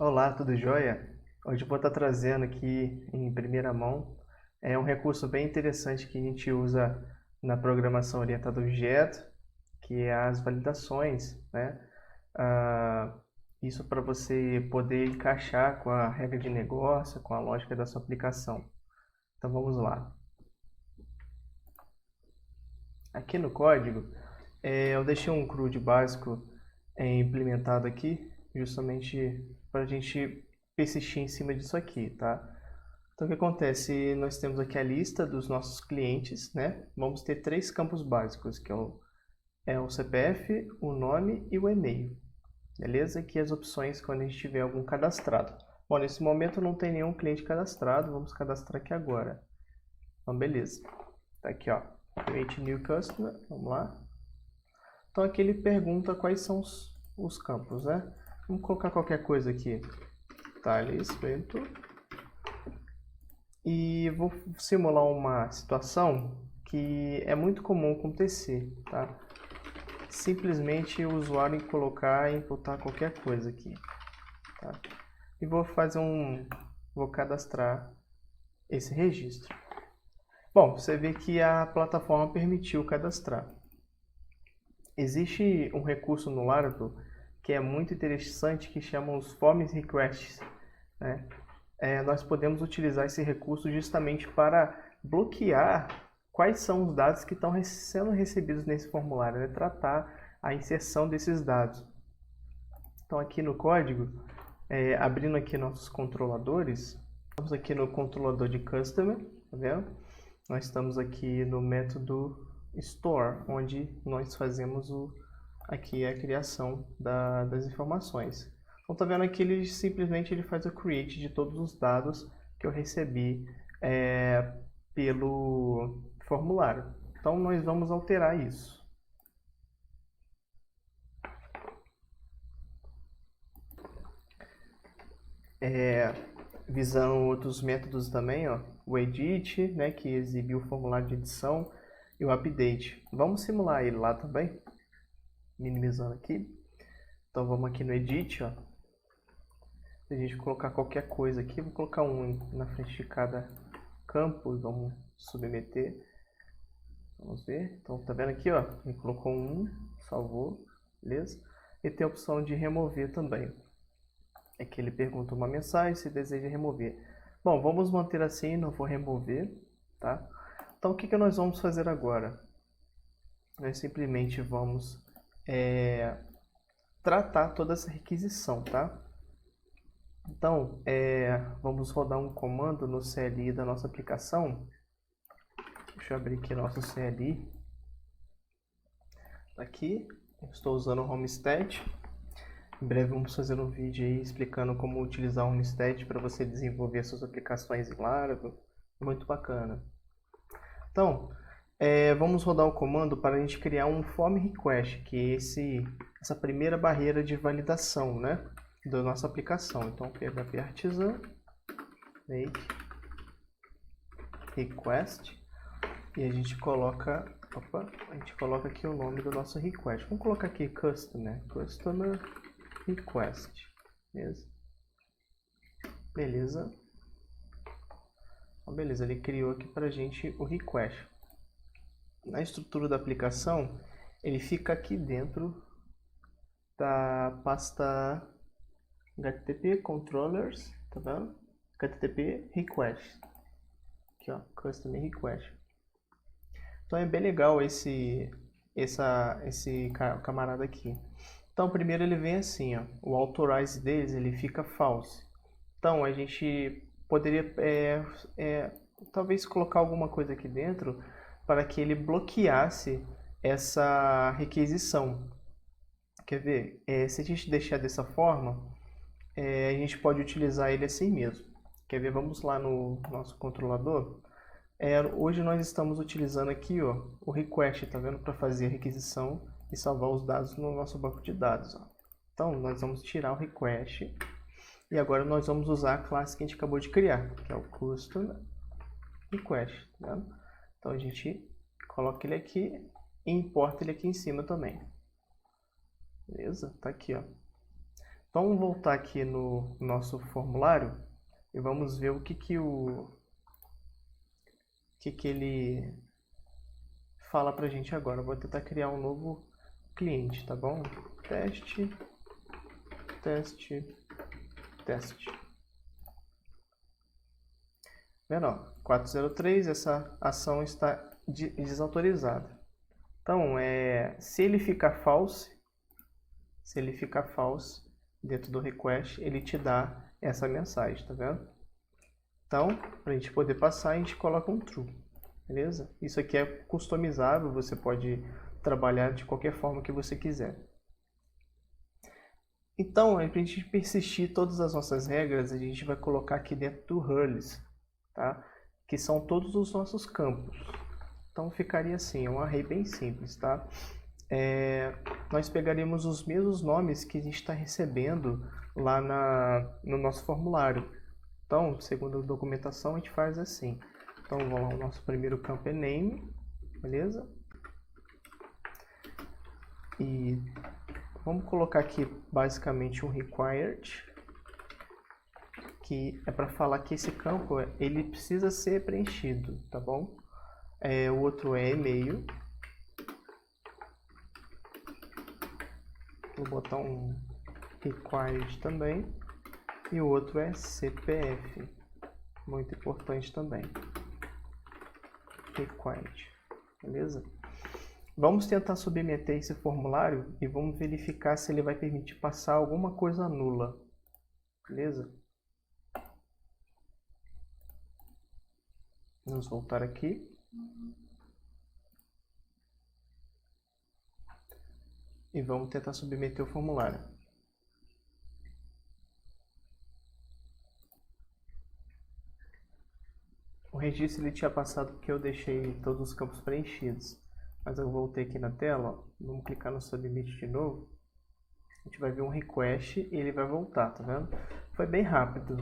Olá, tudo jóia? Hoje eu vou estar trazendo aqui em primeira mão um recurso bem interessante que a gente usa na programação orientada a objeto, que é as validações, né? Ah, isso para você poder encaixar com a regra de negócio, com a lógica da sua aplicação. Então vamos lá. Aqui no código, eu deixei um CRUD básico implementado aqui, justamente para a gente persistir em cima disso aqui, tá? Então, o que acontece? Nós temos aqui a lista dos nossos clientes, né? Vamos ter três campos básicos, que é o CPF, o nome e o e-mail, beleza? Aqui as opções quando a gente tiver algum cadastrado. Bom, nesse momento não tem nenhum cliente cadastrado, vamos cadastrar aqui agora. Então, beleza. Tá aqui, ó, Create New Customer, vamos lá. Então, aqui ele pergunta quais são os campos, né? Vamos colocar qualquer coisa aqui. Thales Bento. E vou simular uma situação que é muito comum acontecer, tá? Simplesmente o usuário colocar e imputar qualquer coisa aqui, tá? E vou cadastrar esse registro. Bom, você vê que a plataforma permitiu cadastrar. Existe um recurso no Laravel que é muito interessante que chama os Forms Requests, né? Nós podemos utilizar esse recurso justamente para bloquear quais são os dados que estão sendo recebidos nesse formulário, né? Tratar a inserção desses dados. Então aqui no código, abrindo aqui nossos controladores, estamos aqui no controlador de Customer, tá vendo? Nós estamos aqui no método Store, onde nós fazemos aqui a criação das informações. Então tá vendo aqui, ele simplesmente faz o create de todos os dados que eu recebi pelo formulário. Então nós vamos alterar isso. Visando outros métodos também, ó, o edit, né, que exibe o formulário de edição, e o update. Vamos simular ele lá também, minimizando aqui. Então vamos aqui no edit, ó. Se a gente colocar qualquer coisa aqui, vou colocar um na frente de cada campo e vamos submeter. Vamos ver. Então tá vendo aqui, ó, ele colocou um, salvou, beleza? E tem a opção de remover também. É que ele pergunta uma mensagem se deseja remover. Bom, vamos manter assim, não vou remover, tá? Então o que nós vamos fazer agora? Nós simplesmente vamos tratar toda essa requisição, tá? Então, vamos rodar um comando no CLI da nossa aplicação. Deixa eu abrir aqui nosso CLI. Aqui, estou usando o Homestead. Em breve vamos fazer um vídeo aí explicando como utilizar o Homestead para você desenvolver suas aplicações em Laravel. Muito bacana. Então, vamos rodar o comando para a gente criar um Form Request, que é essa primeira barreira de validação, né, da nossa aplicação. Então, PHP Artisan, make request, e a gente coloca aqui o nome do nosso request. Vamos colocar aqui customer request, beleza? Então, beleza, ele criou aqui para a gente o request. Na estrutura da aplicação, ele fica aqui dentro da pasta HTTP controllers, tá vendo? HTTP request, aqui ó, custom request. Então é bem legal esse camarada aqui. Então primeiro ele vem assim, ó, o authorize deles ele fica false. Então a gente poderia talvez colocar alguma coisa aqui dentro para que ele bloqueasse essa requisição. Quer ver? Se a gente deixar dessa forma, a gente pode utilizar ele assim mesmo. Quer ver? Vamos lá no nosso controlador. Hoje nós estamos utilizando aqui ó, o request, tá vendo? Para fazer a requisição e salvar os dados no nosso banco de dados. Ó. Então nós vamos tirar o request e agora nós vamos usar a classe que a gente acabou de criar, que é o custom request. Tá vendo? Então a gente coloca ele aqui e importa ele aqui em cima também. Beleza? Tá aqui, ó. Então vamos voltar aqui no nosso formulário e vamos ver o que ele fala pra gente agora. Eu vou tentar criar um novo cliente, tá bom? Teste, teste, teste. Vendo, ó, 403, essa ação está desautorizada. Então, se ele ficar false dentro do request, ele te dá essa mensagem, tá vendo? Então, para a gente poder passar, a gente coloca um true, beleza? Isso aqui é customizável, você pode trabalhar de qualquer forma que você quiser. Então, para a gente persistir todas as nossas regras, a gente vai colocar aqui dentro do Hurls, tá? Que são todos os nossos campos. Então, ficaria assim, um array bem simples, tá? Nós pegaríamos os mesmos nomes que a gente está recebendo lá no nosso formulário. Então, segundo a documentação, a gente faz assim. Então, vamos lá, o nosso primeiro campo é name, beleza? E vamos colocar aqui basicamente um required, que é para falar que esse campo ele precisa ser preenchido, tá bom? O outro é e-mail. Vou botar um required também. E o outro é CPF, muito importante também. Required, beleza? Vamos tentar submeter esse formulário e vamos verificar se ele vai permitir passar alguma coisa nula, beleza? Vamos voltar aqui. E vamos tentar submeter o formulário. O registro ele tinha passado porque eu deixei todos os campos preenchidos. Mas eu voltei aqui na tela, ó, vamos clicar no Submit de novo. A gente vai ver um request e ele vai voltar, tá vendo? Foi bem rápido.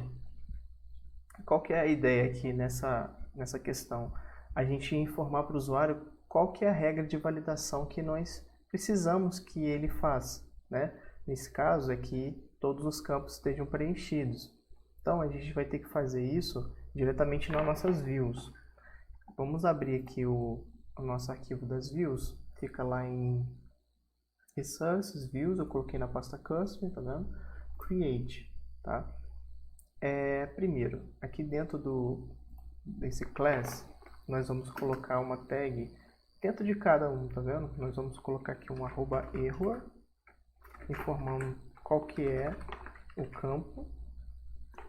Qual que é a ideia aqui nessa questão? A gente informar para o usuário qual que é a regra de validação que nós precisamos que ele faça, né? Nesse caso é que todos os campos estejam preenchidos. Então a gente vai ter que fazer isso diretamente nas nossas views. Vamos abrir aqui o nosso arquivo das views. Fica lá em Resources, Views, eu coloquei na pasta Custom, tá vendo? Create, tá? Primeiro, aqui dentro desse class, nós vamos colocar uma tag dentro de cada um, tá vendo? Nós vamos colocar aqui um @error, informando qual que é o campo.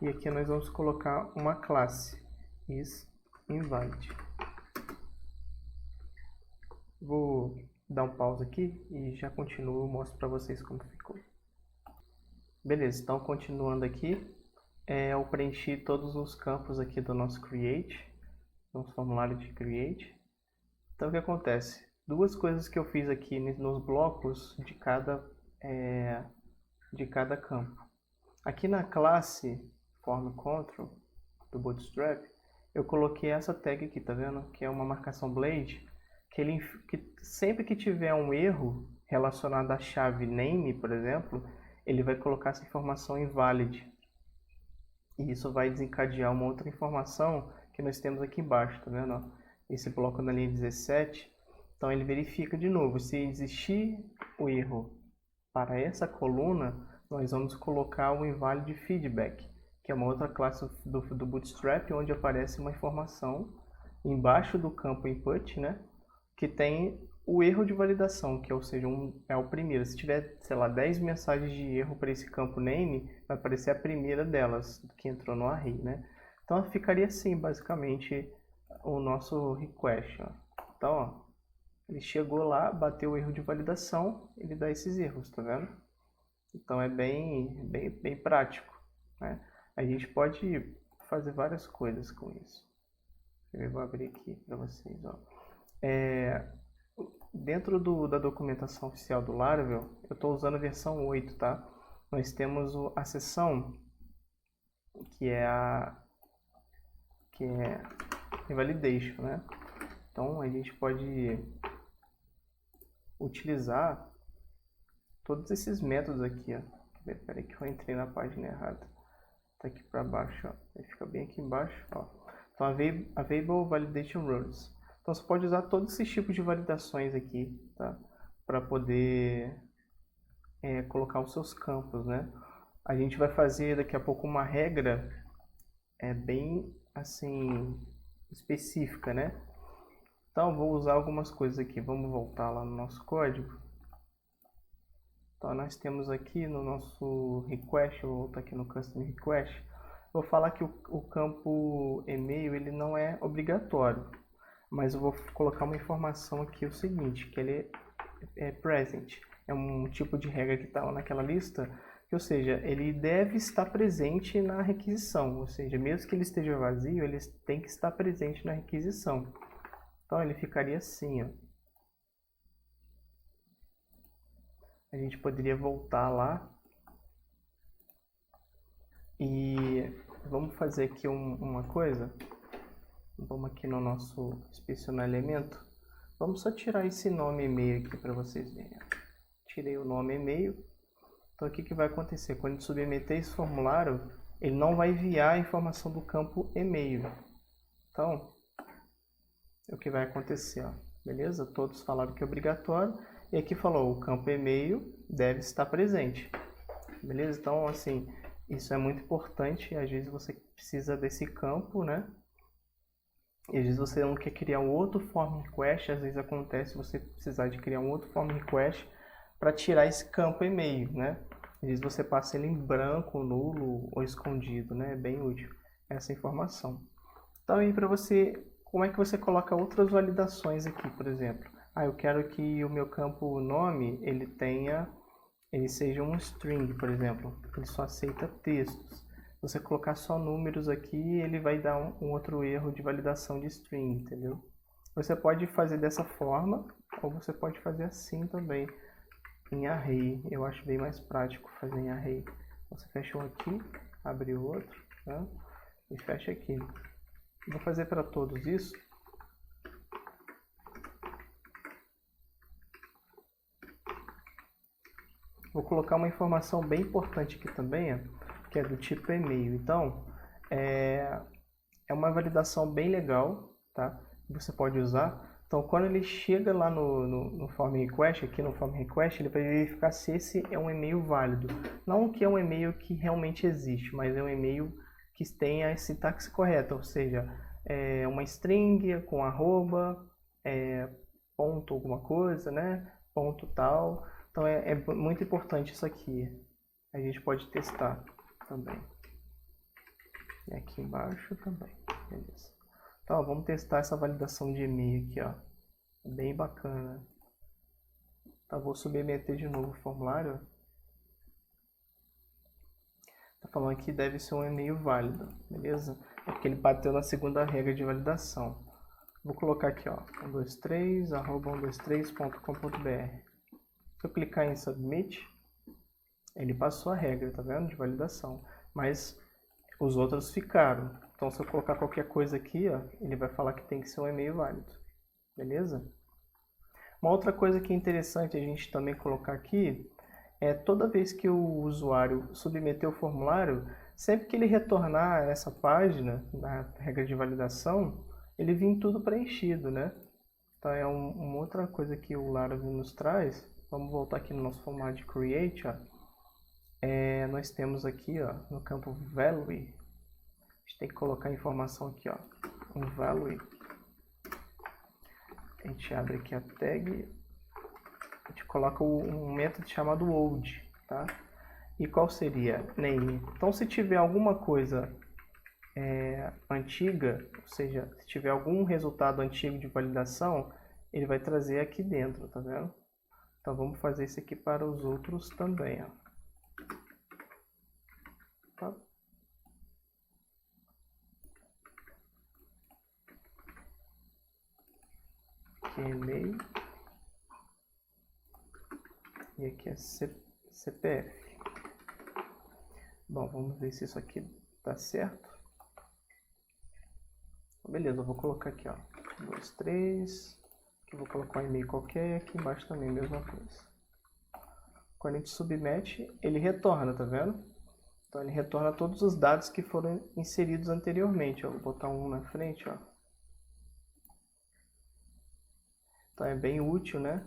E aqui nós vamos colocar uma classe, isInvalid. Vou dar um pause aqui e já continuo, mostro para vocês como ficou. Beleza, então continuando aqui, eu preenchi todos os campos aqui do nosso Create, nosso formulário de Create. Então o que acontece? Duas coisas que eu fiz aqui nos blocos de cada campo. Aqui na classe Form Control do Bootstrap, eu coloquei essa tag aqui, tá vendo? Que é uma marcação blade, que sempre que tiver um erro relacionado à chave name, por exemplo, ele vai colocar essa informação invalid. E isso vai desencadear uma outra informação que nós temos aqui embaixo, tá vendo? Esse bloco na linha 17. Então ele verifica de novo, se existir o erro para essa coluna, nós vamos colocar o invalid feedback, que é uma outra classe do Bootstrap, onde aparece uma informação embaixo do campo input, né? Que tem o erro de validação, que ou seja, é o primeiro. Se tiver, sei lá, 10 mensagens de erro para esse campo name, vai aparecer a primeira delas, que entrou no array, né? Então ficaria assim, basicamente, o nosso request. Ó. Então, ó, ele chegou lá, bateu o erro de validação, ele dá esses erros, tá vendo? Então é bem prático, né? A gente pode fazer várias coisas com isso. Eu vou abrir aqui para vocês, ó. Dentro da documentação oficial do Laravel, eu estou usando a versão 8, tá? Nós temos a seção que é invalidation, né? Então a gente pode utilizar todos esses métodos aqui, ó. Peraí que eu entrei na página errada. Tá aqui para baixo, ó. Ele fica bem aqui embaixo, ó. Então, Available Validation Rules. Então, você pode usar todos esses tipos de validações aqui, tá? Para poder colocar os seus campos, né? A gente vai fazer daqui a pouco uma regra bem, assim, específica, né? Então, vou usar algumas coisas aqui. Vamos voltar lá no nosso código. Então, nós temos aqui no nosso request, eu vou voltar aqui no custom request, vou falar que o campo e-mail ele não é obrigatório, mas eu vou colocar uma informação aqui, o seguinte, que ele é present, é um tipo de regra que está lá naquela lista, que, ou seja, ele deve estar presente na requisição, ou seja, mesmo que ele esteja vazio, ele tem que estar presente na requisição. Então, ele ficaria assim, ó. A gente poderia voltar lá e vamos fazer aqui uma coisa. Vamos aqui no nosso inspecionar elemento. Vamos só tirar esse nome e-mail aqui para vocês verem. Tirei o nome e-mail. Então o que vai acontecer? Quando a gente submeter esse formulário, ele não vai enviar a informação do campo e-mail. Então, o que vai acontecer? Ó, beleza? Todos falaram que é obrigatório. E aqui falou, o campo e-mail deve estar presente. Beleza? Então, assim, isso é muito importante. Às vezes você precisa desse campo, né? E às vezes você não quer criar um outro form request. Às vezes acontece você precisar de criar um outro form request para tirar esse campo e-mail, né? Às vezes você passa ele em branco, nulo ou escondido, né? É bem útil essa informação. Então, aí para você, como é que você coloca outras validações aqui, por exemplo? Eu quero que o meu campo nome, ele seja um string, por exemplo. Ele só aceita textos. Se você colocar só números aqui, ele vai dar um outro erro de validação de string, entendeu? Você pode fazer dessa forma, ou você pode fazer assim também, em array. Eu acho bem mais prático fazer em array. Você fecha um aqui, abre o outro, tá? E fecha aqui. Vou fazer para todos isso. Vou colocar uma informação bem importante aqui também, que é do tipo e-mail. Então, é uma validação bem legal, tá? Você pode usar. Então, quando ele chega lá no form request, aqui no form request, ele vai verificar se esse é um e-mail válido. Não que é um e-mail que realmente existe, mas é um e-mail que tem a sintaxe correta, ou seja, é uma string com arroba, ponto alguma coisa, né? Ponto tal. Então é muito importante isso aqui. A gente pode testar também. E aqui embaixo também. Beleza. Então, vamos testar essa validação de e-mail aqui, ó. Bem bacana. Então, vou submeter de novo o formulário. Tá falando que deve ser um e-mail válido, beleza? É porque ele bateu na segunda regra de validação. Vou colocar aqui, ó, 123@123.com.br. Se eu clicar em Submit, ele passou a regra, tá vendo? De validação. Mas os outros ficaram. Então, se eu colocar qualquer coisa aqui, ó, ele vai falar que tem que ser um e-mail válido. Beleza? Uma outra coisa que é interessante a gente também colocar aqui é toda vez que o usuário submeter o formulário, sempre que ele retornar essa página, na regra de validação, ele vem tudo preenchido, né? Então, é uma outra coisa que o Laravel nos traz. Vamos voltar aqui no nosso formulário de Create, ó. Nós temos aqui, ó, no campo Value, a gente tem que colocar a informação aqui, ó, um Value. A gente abre aqui a tag, a gente coloca um método chamado old, tá? E qual seria? Name. Então, se tiver alguma coisa antiga, ou seja, se tiver algum resultado antigo de validação, ele vai trazer aqui dentro, tá vendo? Então, vamos fazer isso aqui para os outros também, ó. Tá? Aqui é e-mail. E aqui é CPF. Bom, vamos ver se isso aqui tá certo. Beleza, eu vou colocar aqui, ó, 2, 3. Aqui eu vou colocar um e-mail qualquer, aqui embaixo também a mesma coisa. quando a gente submete, ele retorna, tá vendo? Então ele retorna todos os dados que foram inseridos anteriormente. Ó. Vou botar um na frente, ó. Então é bem útil, né?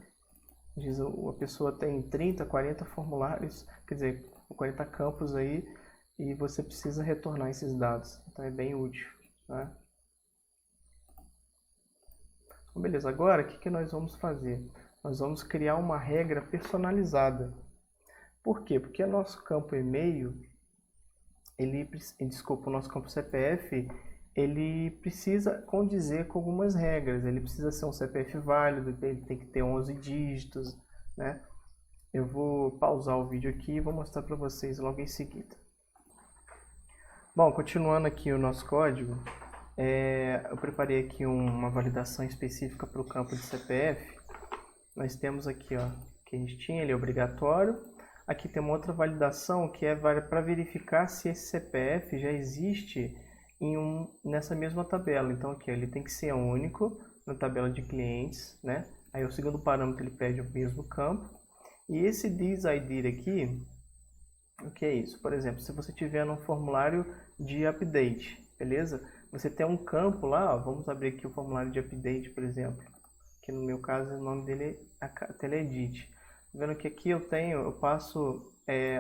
Diz a pessoa tem 30, 40 formulários, quer dizer, 40 campos aí, e você precisa retornar esses dados. Então é bem útil, né? Então, beleza, agora o que nós vamos fazer? Nós vamos criar uma regra personalizada. Por quê? Porque o nosso campo e-mail, desculpa, o nosso campo CPF, ele precisa condizer com algumas regras. Ele precisa ser um CPF válido, ele tem que ter 11 dígitos, né? Eu vou pausar o vídeo aqui e vou mostrar para vocês logo em seguida. Bom, continuando aqui o nosso código, eu preparei aqui uma validação específica para o campo de CPF. Nós temos aqui, ó, que a gente tinha, ele é obrigatório. Aqui tem uma outra validação que é para verificar se esse CPF já existe nessa mesma tabela. Então aqui, ó, ele tem que ser único na tabela de clientes, né? Aí o segundo parâmetro ele pede o mesmo campo. E esse ThisID aqui, o que é isso? Por exemplo, se você tiver num formulário de update, beleza? Você tem um campo lá, ó, vamos abrir aqui o formulário de update, por exemplo. Que no meu caso o nome dele é Teleedit. Vendo que aqui eu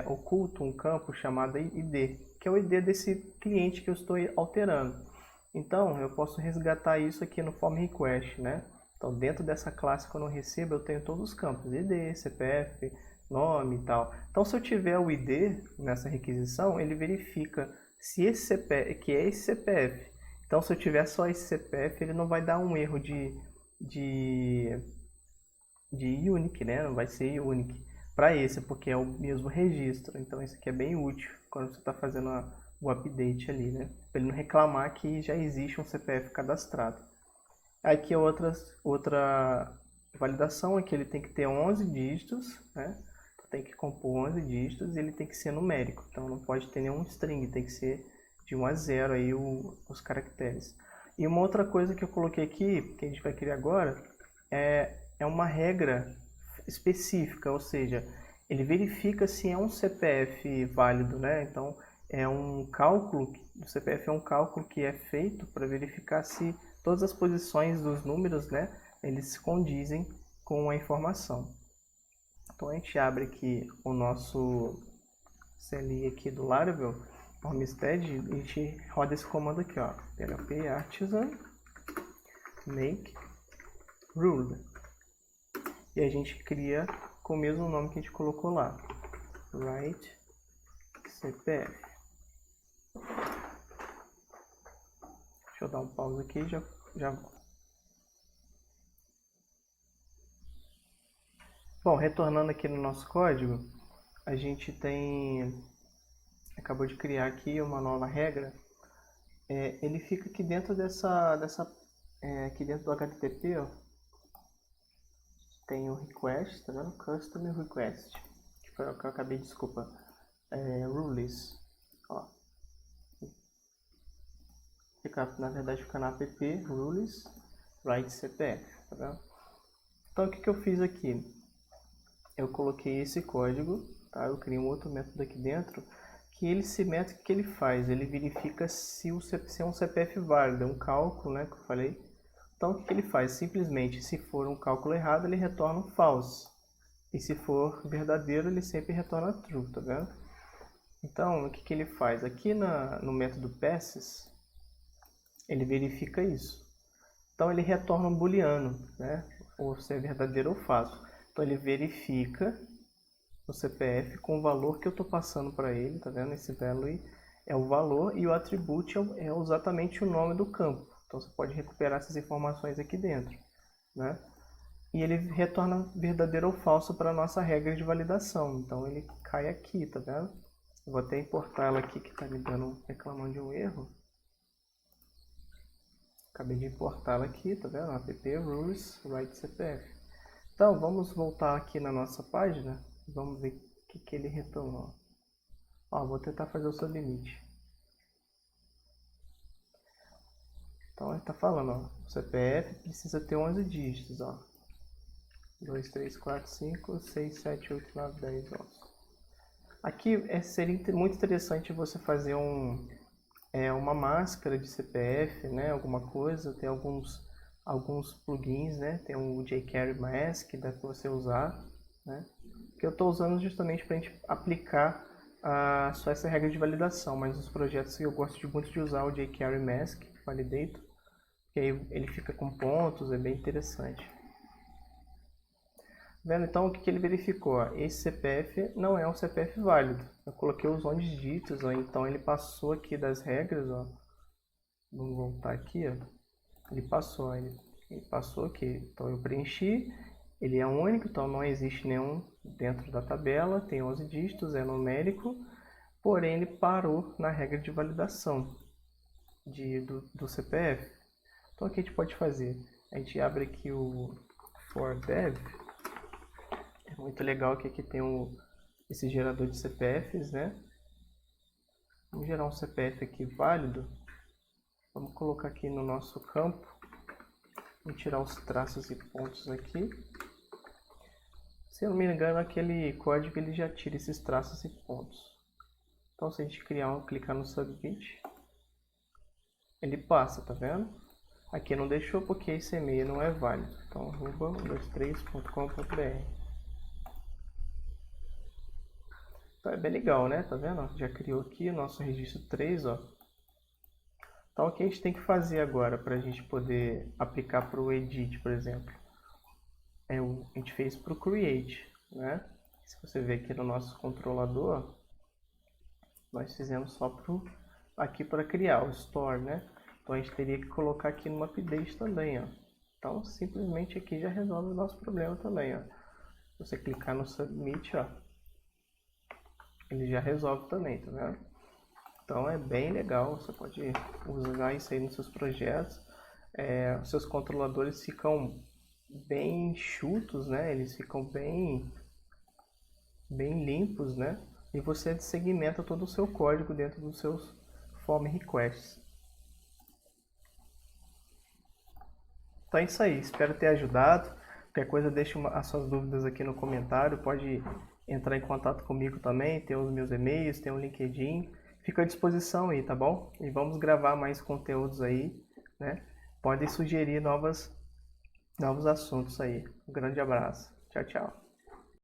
oculto um campo chamado ID, que é o ID desse cliente que eu estou alterando. Então eu posso resgatar isso aqui no form request, né? Então dentro dessa classe quando eu recebo eu tenho todos os campos, ID, CPF, nome e tal. Então se eu tiver o ID nessa requisição, ele verifica se esse CPF, que é esse CPF. Então se eu tiver só esse CPF, ele não vai dar um erro de unique, né? Não vai ser unique para esse, porque é o mesmo registro. Então isso aqui é bem útil quando você está fazendo o update ali, né? Para ele não reclamar que já existe um CPF cadastrado. Aqui é outra validação é que ele tem que ter 11 dígitos, né? Tem que compor 11 dígitos e ele tem que ser numérico. Então não pode ter nenhum string, tem que ser de 1 a 0 aí os caracteres. E uma outra coisa que eu coloquei aqui, que a gente vai criar agora, é uma regra específica, ou seja, ele verifica se é um CPF válido, né? Então, é um cálculo, o CPF é um cálculo que é feito para verificar se todas as posições dos números, né, eles condizem com a informação. Então, a gente abre aqui o nosso CLI aqui do Laravel, Homestead, e a gente roda esse comando aqui, ó, php artisan make rule. E a gente cria com o mesmo nome que a gente colocou lá, write CPF. Deixa eu dar um pause aqui e já. Bom, retornando aqui no nosso código, a gente acabou de criar aqui uma nova regra. Ele fica aqui dentro aqui dentro do HTTP, ó, tem o request, tá vendo? Custom request, que foi o que eu acabei, desculpa, rules, ó. Na verdade fica na app rules write CPF, tá vendo? Então o que eu fiz aqui? Eu coloquei esse código, tá? Eu criei um outro método aqui dentro, que esse método que ele faz, ele verifica se é um CPF válido, é um cálculo, né, que eu falei. Então o que ele faz? Simplesmente, se for um cálculo errado, ele retorna um false. E se for verdadeiro, ele sempre retorna true, tá vendo? Então, o que ele faz? Aqui no método passes, ele verifica isso. Então ele retorna um booleano, né? Ou se é verdadeiro ou falso. Então ele verifica o CPF com o valor que eu estou passando para ele, tá vendo? Esse value é o valor e o attribute é exatamente o nome do campo. Então você pode recuperar essas informações aqui dentro, né? E ele retorna verdadeiro ou falso para a nossa regra de validação. Então ele cai aqui, tá vendo? Eu vou até importar ela aqui que está me reclamando de um erro. Acabei de importá-la aqui, tá vendo? app rules write CPF. Então vamos voltar aqui na nossa página. Vamos ver o que ele retornou. Ó, vou tentar fazer o submit. Então ele está falando, ó, o CPF precisa ter 11 dígitos, ó. 2, 3, 4, 5, 6, 7, 8, 9, 10, 11. Aqui seria muito interessante você fazer uma máscara de CPF, né? Alguma coisa, tem alguns plugins, né? Tem o jQuery Mask que dá para você usar, né? Que eu estou usando justamente para a gente aplicar só essa regra de validação, mas os projetos eu gosto muito de usar o jQuery Mask Validator, que aí ele fica com pontos, é bem interessante. Vendo então o que ele verificou? Esse CPF não é um CPF válido. Eu coloquei os 11 dígitos, ó, então ele passou aqui das regras. Ó. Vamos voltar aqui. Ó. Ele passou aqui. Então eu preenchi, ele é único, então não existe nenhum dentro da tabela, tem 11 dígitos, é numérico, porém ele parou na regra de validação do CPF. Então o que a gente pode fazer? A gente abre aqui o ForDev. É muito legal que aqui tem esse gerador de CPFs, né? Vamos gerar um CPF aqui válido. Vamos colocar aqui no nosso campo. Vamos tirar os traços e pontos aqui. Se eu não me engano, aquele código ele já tira esses traços e pontos. Então se a gente clicar no Submit, ele passa, tá vendo? Aqui não deixou porque esse e-mail não é válido. Então, @123.com.br. Então é bem legal, né? Tá vendo? Já criou aqui o nosso registro 3, ó. Então o que a gente tem que fazer agora para a gente poder aplicar para o Edit, por exemplo? A gente fez para o Create, né? Se você ver aqui no nosso controlador, nós fizemos só aqui para criar o Store, né? Então a gente teria que colocar aqui no Update também, ó. Então simplesmente aqui já resolve o nosso problema também, ó. Se você clicar no Submit, ó, ele já resolve também, tá vendo? Então é bem legal, você pode usar isso aí nos seus projetos. Os seus controladores ficam bem enxutos, né? Eles ficam bem limpos, né? E você segmenta todo o seu código dentro dos seus form requests. Então é isso aí, espero ter ajudado. Qualquer coisa, deixe as suas dúvidas aqui no comentário. Pode entrar em contato comigo também, tem os meus e-mails, tem o LinkedIn. Fico à disposição aí, tá bom? E vamos gravar mais conteúdos aí, né? Podem sugerir novos assuntos aí. Um grande abraço. Tchau, tchau.